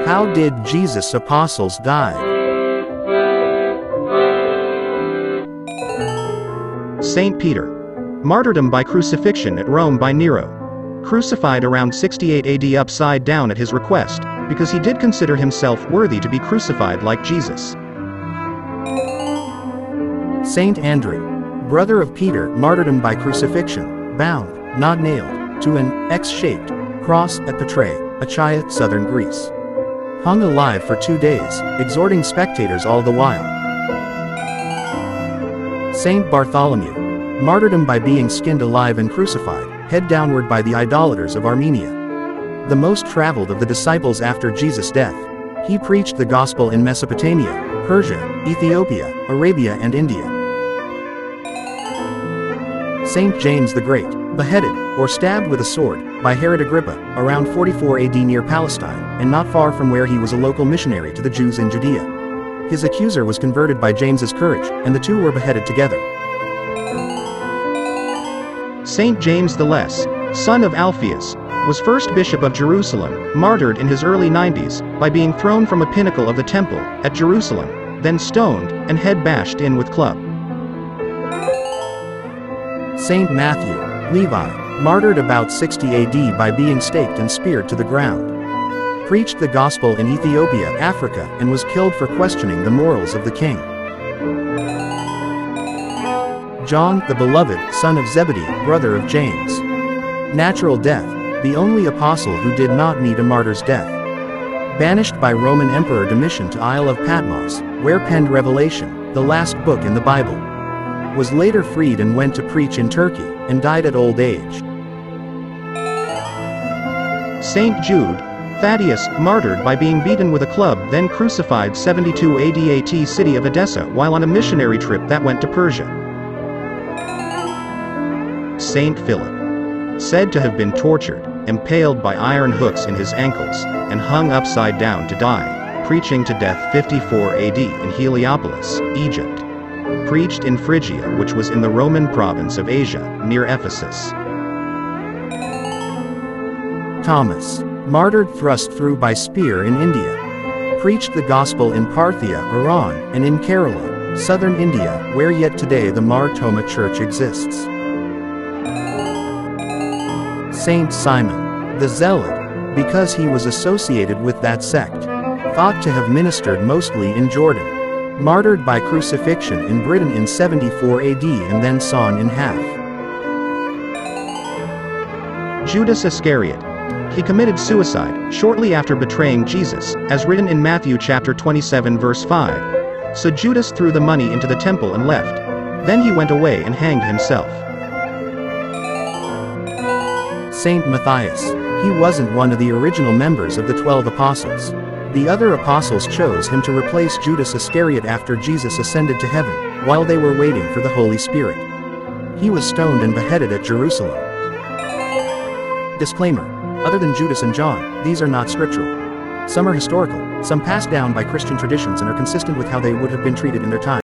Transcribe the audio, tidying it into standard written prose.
How did Jesus' apostles die? Saint Peter. Martyrdom by crucifixion at Rome by Nero. Crucified around 68 AD upside down at his request, because he did consider himself worthy to be crucified like Jesus. Saint Andrew. Brother of Peter, martyrdom by crucifixion, bound, not nailed, to an X-shaped cross at Patrae, Achaia, southern Greece. Hung alive for 2 days, exhorting spectators all the while. Saint Bartholomew. Martyrdom by being skinned alive and crucified, head downward by the idolaters of Armenia. The most traveled of the disciples after Jesus' death. He preached the gospel in Mesopotamia, Persia, Ethiopia, Arabia and India. Saint James the Great. Beheaded, or stabbed with a sword, by Herod Agrippa, around 44 AD near Palestine, and not far from where he was a local missionary to the Jews in Judea. His accuser was converted by James's courage, and the two were beheaded together. Saint James the Less, son of Alphaeus, was first bishop of Jerusalem, martyred in his early 90s, by being thrown from a pinnacle of the temple, at Jerusalem, then stoned, and head bashed in with club. Saint Matthew. Levi. Martyred about 60 AD by being staked and speared to the ground. Preached the gospel in Ethiopia, Africa, and was killed for questioning the morals of the king. John, the beloved, son of Zebedee, brother of James. Natural death, the only apostle who did not meet a martyr's death. Banished by Roman Emperor Domitian to Isle of Patmos, where penned Revelation, the last book in the Bible. Was later freed and went to preach in Turkey, and died at old age. Saint Jude. Thaddeus, martyred by being beaten with a club, then crucified 72 AD at city of Edessa while on a missionary trip that went to Persia. Saint Philip. Said to have been tortured, impaled by iron hooks in his ankles, and hung upside down to die, preaching to death 54 AD in Heliopolis, Egypt. Preached in Phrygia, which was in the Roman province of Asia, near Ephesus. Thomas. Martyred, thrust through by spear in India. Preached the gospel in Parthia, Iran, and in Kerala, southern India, where yet today the Mar Thoma Church exists. Saint Simon. The Zealot. Because he was associated with that sect. Thought to have ministered mostly in Jordan. Martyred by crucifixion in Britain in 74 AD and then sawn in half. Judas Iscariot. He committed suicide shortly after betraying Jesus, as written in Matthew chapter 27 verse 5. So Judas threw the money into the temple and left. Then he went away and hanged himself. Saint Matthias. He wasn't one of the original members of the 12 apostles. The other apostles chose him to replace Judas Iscariot after Jesus ascended to heaven, while they were waiting for the Holy Spirit. He was stoned and beheaded at Jerusalem. Disclaimer. Other than Judas and John, these are not scriptural. Some are historical, some passed down by Christian traditions and are consistent with how they would have been treated in their time.